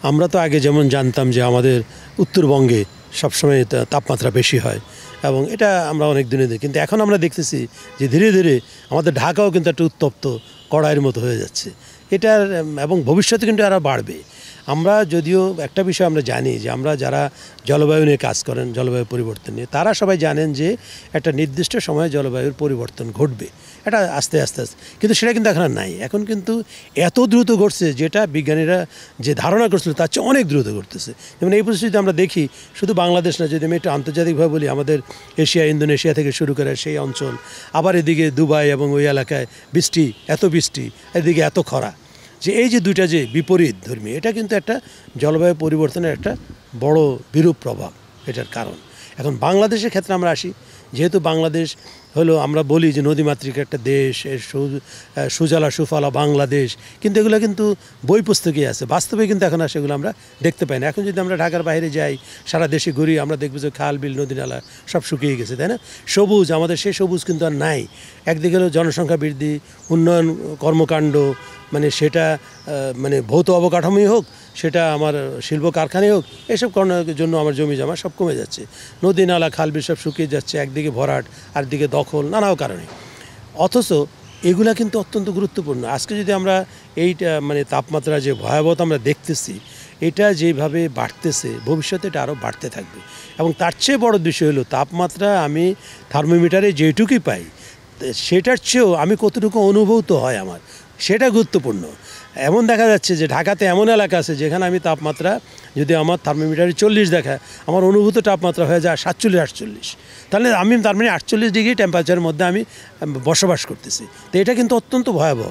আমরা তো আগে যেমন জানতাম যে আমাদের উত্তরবঙ্গে সবসময় তাপমাত্রা বেশি হয় এবং এটা আমরা অনেক দিনে দেখি, কিন্তু এখন আমরা দেখতেছি যে ধীরে ধীরে আমাদের ঢাকাও কিন্তু একটা উত্তপ্ত কড়াইয়ের মতো হয়ে যাচ্ছে। এটার এবং ভবিষ্যতে কিন্তু আরও বাড়বে। আমরা যদিও একটা বিষয় আমরা জানি যে আমরা যারা জলবায়ু নিয়ে কাজ করেন, জলবায়ু পরিবর্তন নিয়ে, তারা সবাই জানেন যে একটা নির্দিষ্ট সময়ে জলবায়ুর পরিবর্তন ঘটবে, এটা আস্তে আস্তে আস্তে, কিন্তু সেটা কিন্তু এখন আর নাই। এখন কিন্তু এত দ্রুত ঘটছে যেটা বিজ্ঞানীরা যে ধারণা করছিল তার চেয়ে অনেক দ্রুত ঘটতেছে। যেমন এই পরিস্থিতিতে আমরা দেখি শুধু বাংলাদেশ না, যদি আমি একটু আন্তর্জাতিকভাবে বলি, আমাদের এশিয়া, ইন্দোনেশিয়া থেকে শুরু করে সেই অঞ্চল, আবার এদিকে দুবাই এবং ওই এলাকায় বৃষ্টি, এদিকে এত খরা, যে এই যে দুইটা যে বিপরীত ধর্মী, এটা কিন্তু একটা জলবায়ু পরিবর্তনের একটা বড় বিরূপ প্রভাব এটার কারণ। এখন বাংলাদেশের ক্ষেত্রে আমরা আসি, যেহেতু বাংলাদেশ হলো, আমরা বলি যে নদীমাতৃক একটা দেশ, এর সুজলা সুফলা বাংলাদেশ, কিন্তু এগুলো কিন্তু বই পুস্তকেই আছে, বাস্তবে কিন্তু এখন আর সেগুলো আমরা দেখতে পাই না। এখন যদি আমরা ঢাকার বাইরে যাই, সারা দেশে ঘুরি, আমরা দেখব যে খাল বিল নদী নালা সব শুকিয়ে গেছে, তাই না? সবুজ, আমাদের সেই সবুজ কিন্তু আর নাই। একদিকে হলো জনসংখ্যা বৃদ্ধি, উন্নয়ন কর্মকাণ্ড, মানে সেটা মানে ভৌত অবকাঠামোই হোক, সেটা আমার শিল্প কারখানাই হোক, এসব কারণের জন্য আমার জমি জমা সব কমে যাচ্ছে, নদী নালা খাল বিল সব শুকিয়ে যাচ্ছে, একদিকে ভরাট আর দিকে দখল, নানা কারণে। অথচ এগুলা কিন্তু অত্যন্ত গুরুত্বপূর্ণ। আজকে যদি আমরা এইটা মানে তাপমাত্রা যে ভয়াবহতা আমরা দেখতেছি, এটা যেভাবে বাড়তেছে, ভবিষ্যতে এটা আরও বাড়তে থাকবে। এবং তার চেয়ে বড় বিষয় হলো তাপমাত্রা আমি থার্মোমিটারে যেটুকুই পাই, সেটার চেয়েও আমি কতটুকু অনুভূত হয় আমার, সেটা গুরুত্বপূর্ণ। এমন দেখা যাচ্ছে যে ঢাকাতে এমন এলাকা আছে যেখানে আমি তাপমাত্রা যদি আমার থার্মোমিটারে 40 দেখায়, আমার অনুভূত তাপমাত্রা হয়ে যায় 47-48। তাহলে আমি তার মানে 48 ডিগ্রি টেম্পারেচারের মধ্যে আমি বসবাস করতেছি। তো এটা কিন্তু অত্যন্ত ভয়াবহ।